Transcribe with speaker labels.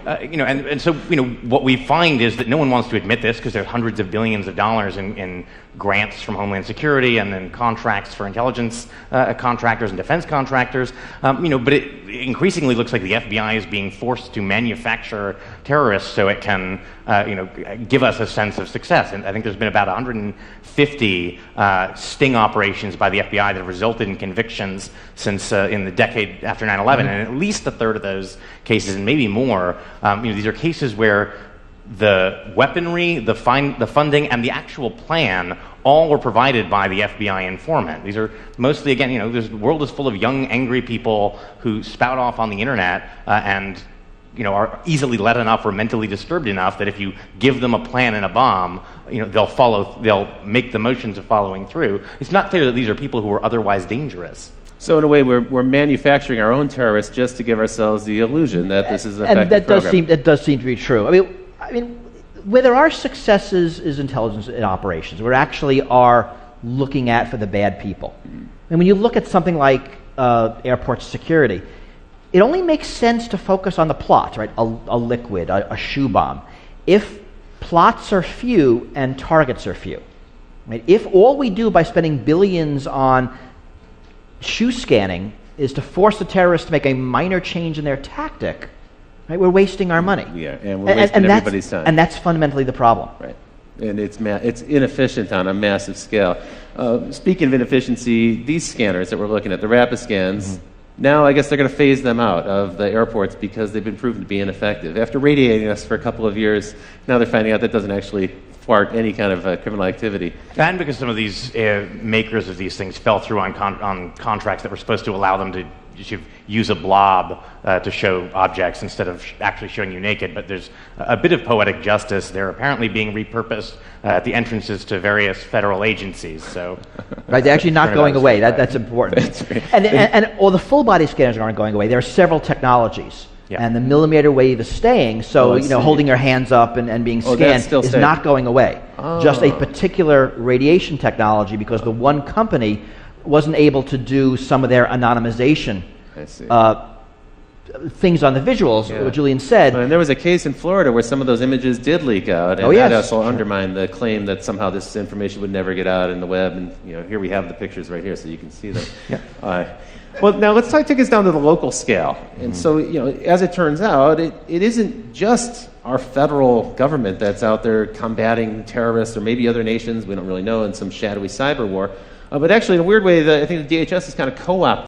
Speaker 1: and so what we find is that no one wants to admit this because there's hundreds of billions of dollars in grants from Homeland Security and then contracts for intelligence contractors and defense contractors. But it increasingly looks like the FBI is being forced to manufacture terrorists so it can, give us a sense of success. And I think there's been about 150 sting operations by the FBI that have resulted in convictions since in the decade after 9/11, and at least a third of those cases, and maybe more, these are cases where the weaponry, the funding, and the actual plan all were provided by the FBI informant. These are mostly, again, the world is full of young, angry people who spout off on the internet and are easily led enough or mentally disturbed enough that if you give them a plan and a bomb, they'll make the motions of following through. It's not clear that these are people who are otherwise dangerous.
Speaker 2: So in a way, we're manufacturing our own terrorists just to give ourselves the illusion that this is an effective program.
Speaker 3: And that does seem to be true. I mean, where there are successes is intelligence in operations. We actually are looking at for the bad people. And when you look at something like airport security, it only makes sense to focus on the plots, right? A liquid, a shoe bomb. If plots are few and targets are few, right? If all we do by spending billions on shoe scanning is to force the terrorists to make a minor change in their tactic, right? We're wasting our money.
Speaker 2: Yeah, and we're wasting everybody's time.
Speaker 3: And that's fundamentally the problem.
Speaker 2: Right. And it's inefficient on a massive scale. Speaking of inefficiency, these scanners that we're looking at, the rapid scans, now I guess they're going to phase them out of the airports because they've been proven to be ineffective. After radiating us for a couple of years, now they're finding out that doesn't actually thwart any kind of criminal activity.
Speaker 1: And because some of these makers of these things fell through on contracts that were supposed to allow them to use a blob to show objects instead of actually showing you naked. But there's a bit of poetic justice. They're apparently being repurposed at the entrances to various federal agencies. So,
Speaker 3: right, they're actually not going away. That's important.
Speaker 2: That's right.
Speaker 3: And all the full body scanners aren't going away. There are several technologies. Yeah. And the millimeter wave is staying, so holding your hands up and being scanned is not going away. Just a particular radiation technology, because the one company wasn't able to do some of their anonymization things on the visuals, what Julian said.
Speaker 2: And there was a case in Florida where some of those images did leak out, and that also undermined the claim that somehow this information would never get out in the web. And here we have the pictures right here, so you can see them. Well, now let's take us down to the local scale. And so, as it turns out, it isn't just our federal government that's out there combating terrorists, or maybe other nations, we don't really know, in some shadowy cyber war. But actually, in a weird way, I think the DHS has kind of co-opted